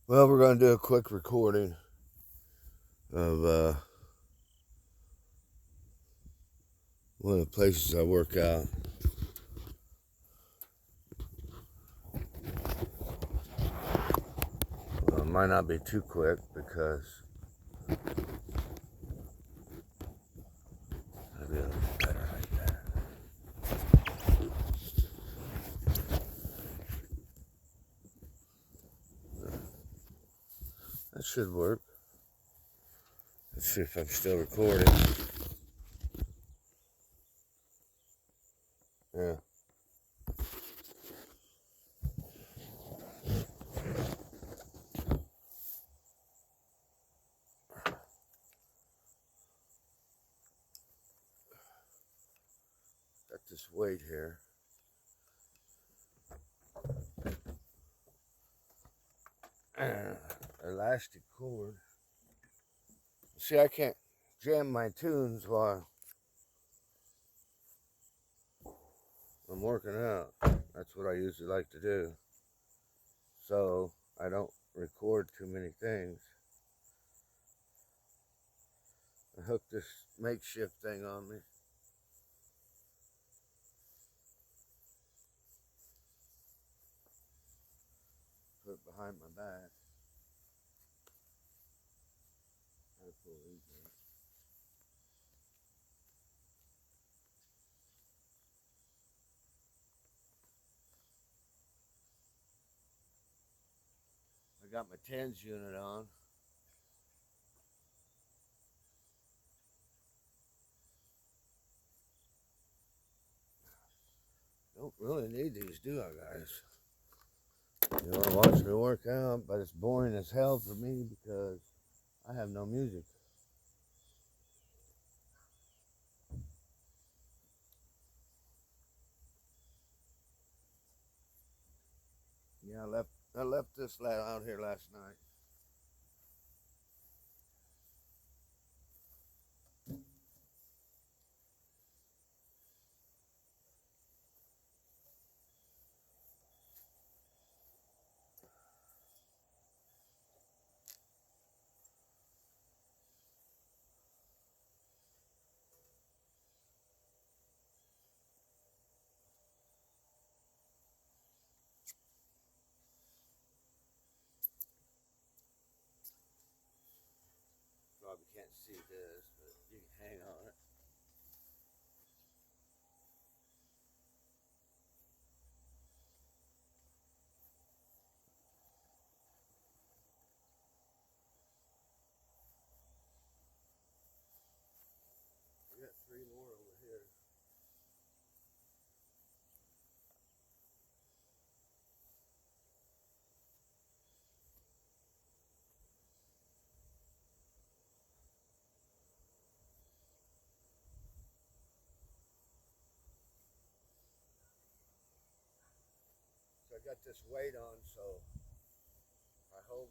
Well, we're going to do a quick recording of one of the places I work out. Well, it might not be too quick because I'll be a little better like that. That should work. Let's see if I'm still recording. Yeah. Got this weight here. Elastic cord. See, I can't jam my tunes while I'm working out. That's what I usually like to do. So I don't record too many things. I hooked this makeshift thing on me. Put it behind my back. How to pull these in. I got my tens unit on. Don't really need these, do I, guys? You want to watch me work out, but it's boring as hell for me because I have no music. Yeah, I left this out here last night. Probably can't see this, but you can hang on it. We got three more over here. So I got this weight on, so I hold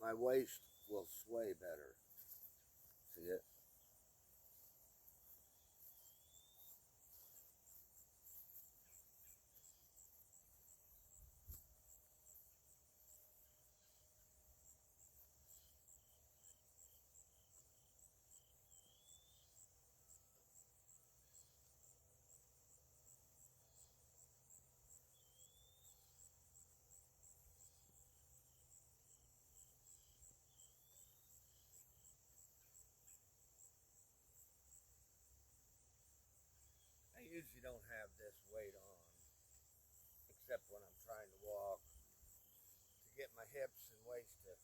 my waist will sway better. See it? I usually don't have this weight on, except when I'm trying to walk to get my hips and waist to.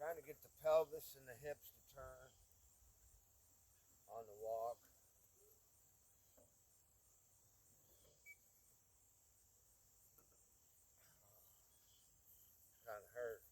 Trying to get the pelvis and the hips to turn on the walk. Kind of hurt.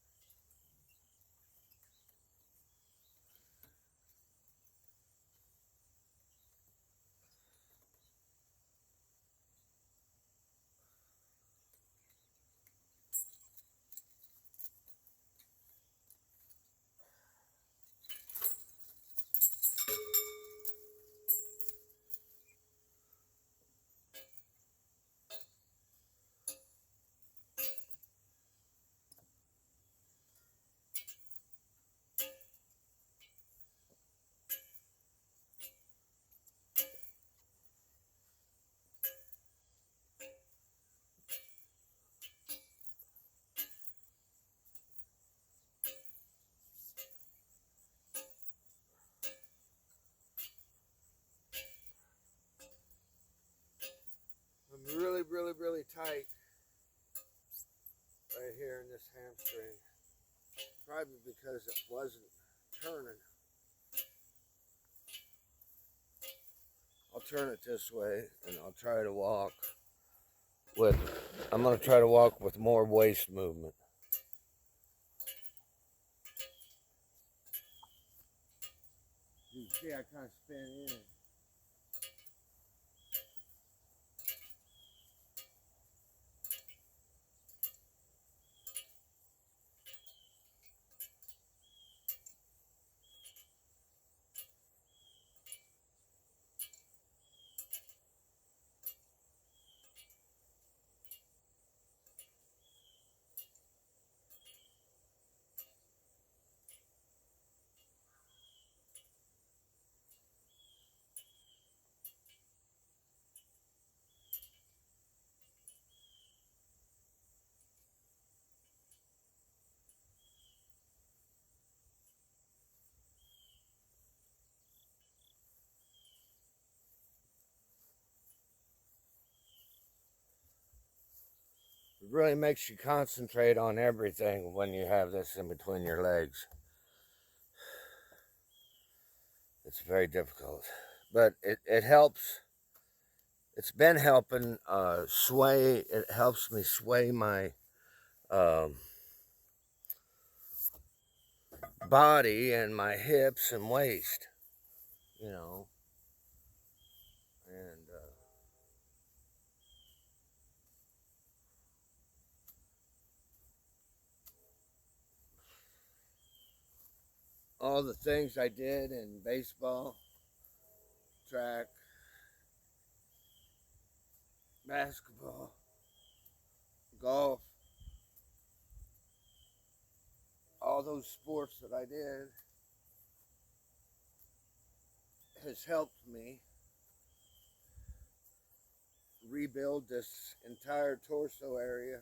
really tight right here in this hamstring. Probably because it wasn't turning. I'll turn it this way and I'll try to walk with, I'm going to try to walk with more waist movement. You can see I kind of spin in. It really makes you concentrate on everything when you have this in between your legs. It's very difficult, but it helps. It's been helping sway. It helps me sway my body and my hips and waist, you know, and all the things I did in baseball, track, basketball, golf, all those sports that I did has helped me rebuild this entire torso area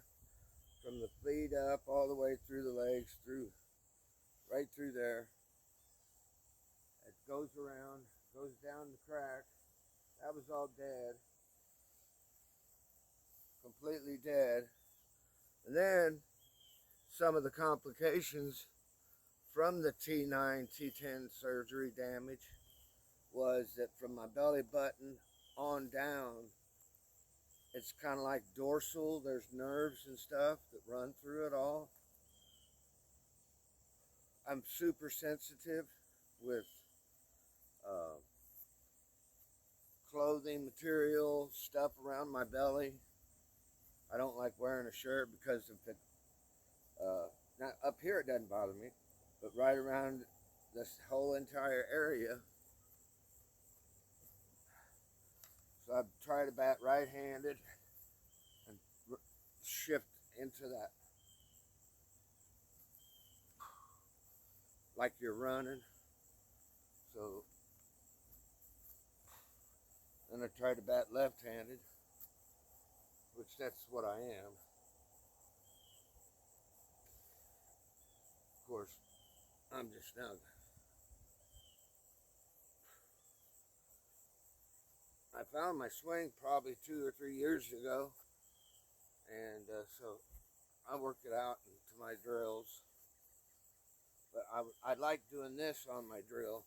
from the feet up all the way through the legs, right through there. It goes around, goes down the crack. That was all dead, completely dead. And then some of the complications from the T9, T10 surgery damage was that from my belly button on down, it's kind of like dorsal. There's nerves and stuff that run through it all. I'm super sensitive with clothing material, stuff around my belly. I don't like wearing a shirt because of it. Now up here it doesn't bother me, but right around this whole entire area. So I try to bat right-handed and shift into that like you're running. So then I try to bat left-handed, which that's what I am. Of course, I'm just now. I found my swing probably 2 or 3 years ago, and so I work it out into my drills. But I like doing this on my drill.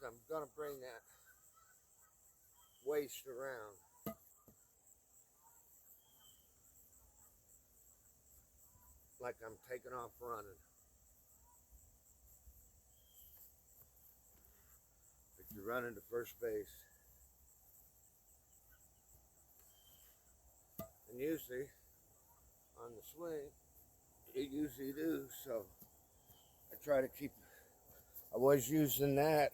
So I'm going to bring that waist around. Like I'm taking off running. Like you're running to first base. And usually, on the swing, you usually do, so I try to keep, I was using that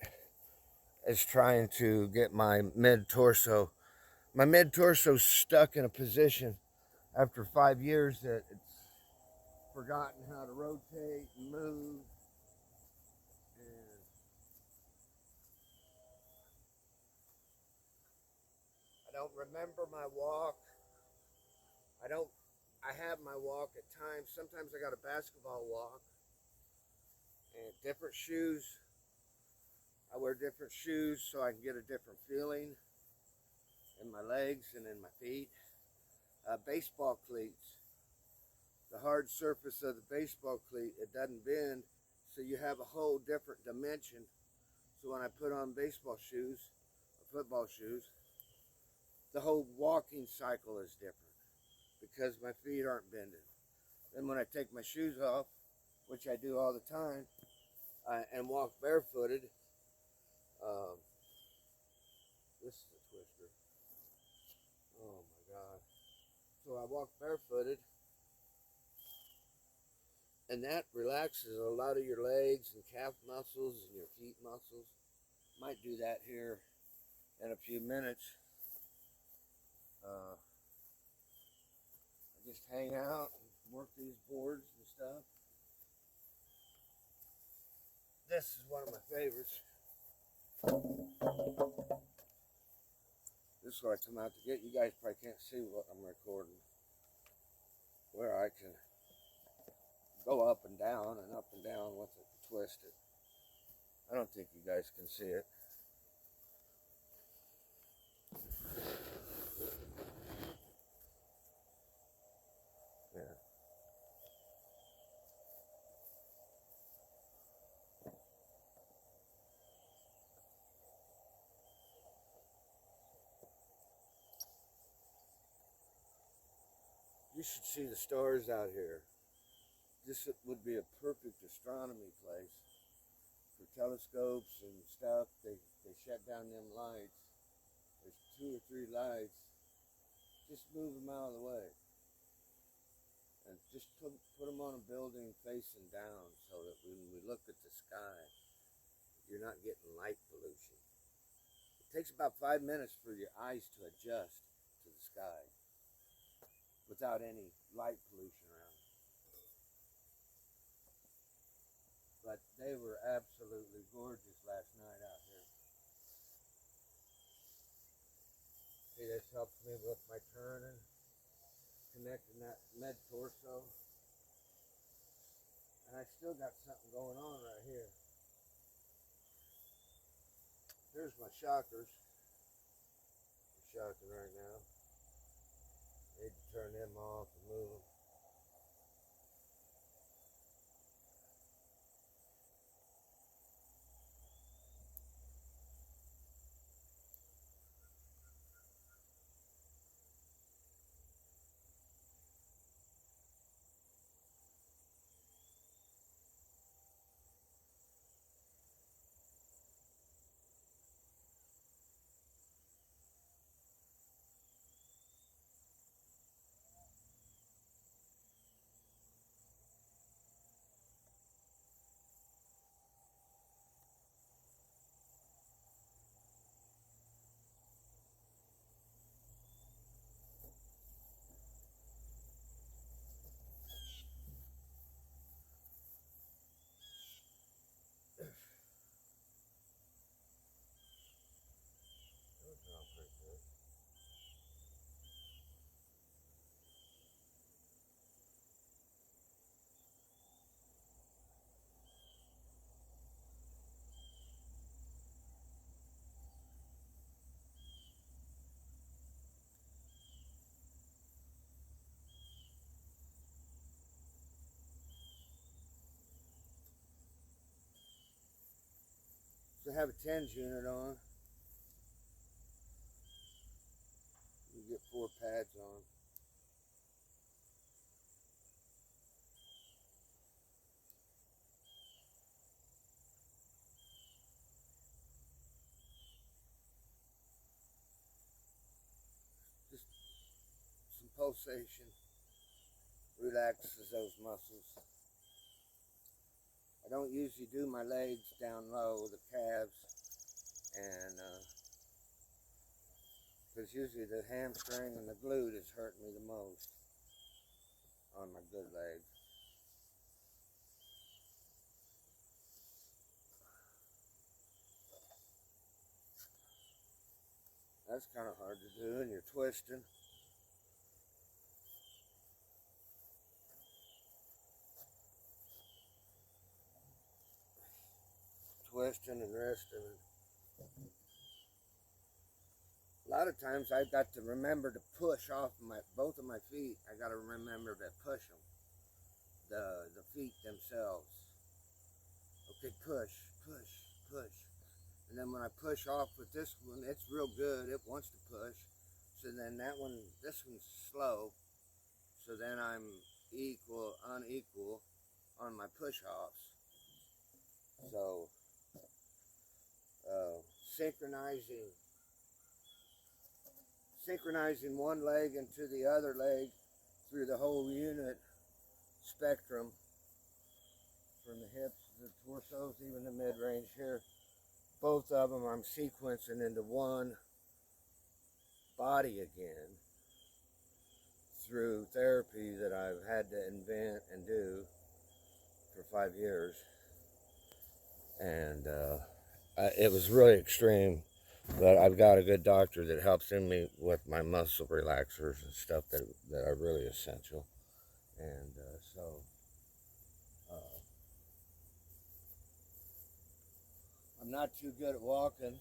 as trying to get my mid-torso. My mid-torso's stuck in a position after 5 years that it's forgotten how to rotate and move. And I don't remember my walk. I have my walk at times. Sometimes I got a basketball walk and different shoes I wear different shoes so I can get a different feeling in my legs and in my feet. Baseball cleats. The hard surface of the baseball cleat, it doesn't bend, so you have a whole different dimension. So when I put on baseball shoes, or football shoes, the whole walking cycle is different because my feet aren't bending. Then when I take my shoes off, which I do all the time, and walk barefooted, this is a twister. Oh my God. So I walk barefooted, and that relaxes a lot of your legs and calf muscles and your feet muscles. Might do that here in a few minutes. I just hang out and work these boards and stuff. This is one of my favorites. This is what I come out to get. You guys probably can't see what I'm recording. Where I can go up and down with it, twist it. I don't think you guys can see it. Yeah. You should see the stars out here. This would be a perfect astronomy place for telescopes and stuff. They shut down them lights. There's 2 or 3 lights. Just move them out of the way. And just put them on a building facing down so that when we look at the sky, you're not getting light pollution. It takes about 5 minutes for your eyes to adjust to the sky without any light pollution around. But they were absolutely gorgeous last night out here. See, this helps me with my turning, connecting that med torso. And I still got something going on right here. Here's my shockers. They're shocking right now. Need to turn them off and move them. So I have a 10s unit on. You get 4 pads on. Just some pulsation relaxes those muscles. I don't usually do my legs down low, the calves, and because usually the hamstring and the glute is hurting me the most on my good leg. That's kind of hard to do, and you're twisting. twisting and wristing. A lot of times I've got to remember to push off both of my feet. I got to remember to push them, the feet themselves. Okay, push, push, push. And then when I push off with this one, it's real good. It wants to push. So then this one's slow. So then I'm unequal on my push-offs. So synchronizing one leg into the other leg through the whole unit spectrum, from the hips to the torsos, even the mid-range here. Both of them I'm sequencing into one body again through therapy that I've had to invent and do for 5 years. And it was really extreme, but I've got a good doctor that helps me with my muscle relaxers and stuff that are really essential. And I'm not too good at walking.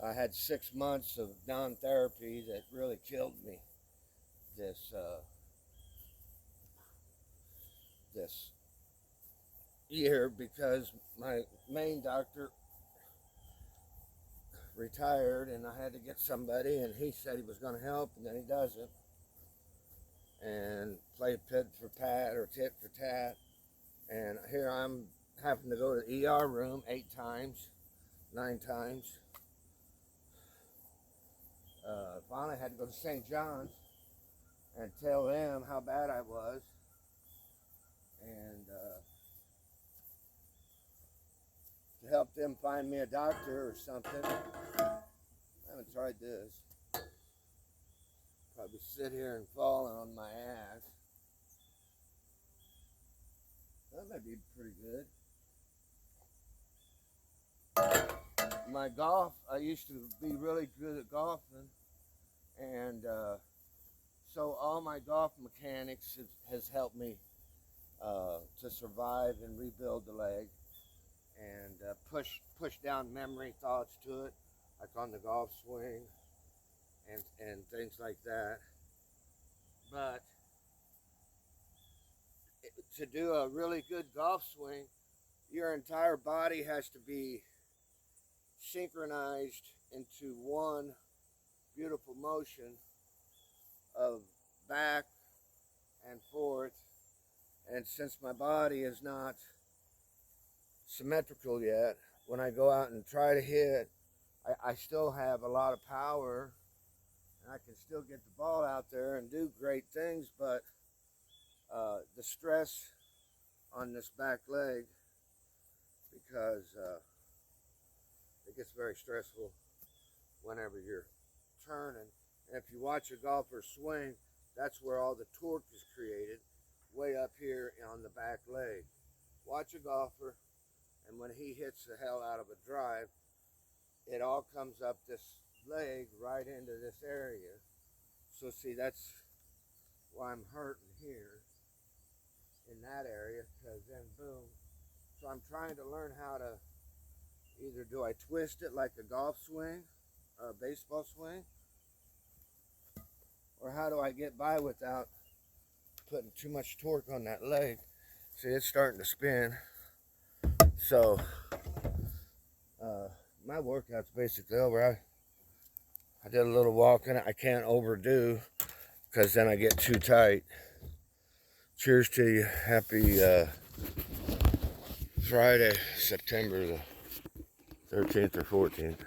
I had 6 months of non-therapy that really killed me this year, because my main doctor retired and I had to get somebody, and he said he was going to help, and then he doesn't, and play tit for tat or tit for tat. And here I'm having to go to the ER room 8 times, 9 times. Finally had to go to St. John's and tell them how bad I was, and to help them find me a doctor or something. I haven't tried this. Probably sit here and fall on my ass. That might be pretty good. My golf, I used to be really good at golfing, and so all my golf mechanics has helped me to survive and rebuild the leg, and push down memory thoughts to it, like on the golf swing and things like that. But to do a really good golf swing, your entire body has to be synchronized into one beautiful motion of back and forth. And since my body is not symmetrical yet, when I go out and try to hit, I still have a lot of power, and I can still get the ball out there and do great things, but the stress on this back leg, because it gets very stressful whenever you're turning. And if you watch a golfer swing, that's where all the torque is created, way up here on the back leg. Watch a golfer, and when he hits the hell out of a drive, it all comes up this leg right into this area. So see, that's why I'm hurting here in that area, because then boom. So I'm trying to learn how to, either do I twist it like a golf swing or a baseball swing, or how do I get by without putting too much torque on that leg. See, it's starting to spin. So my workout's basically over. I did a little walking. I can't overdo, because then I get too tight. Cheers to you. Happy Friday, September the 13th or 14th.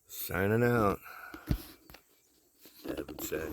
Signing out, I would say.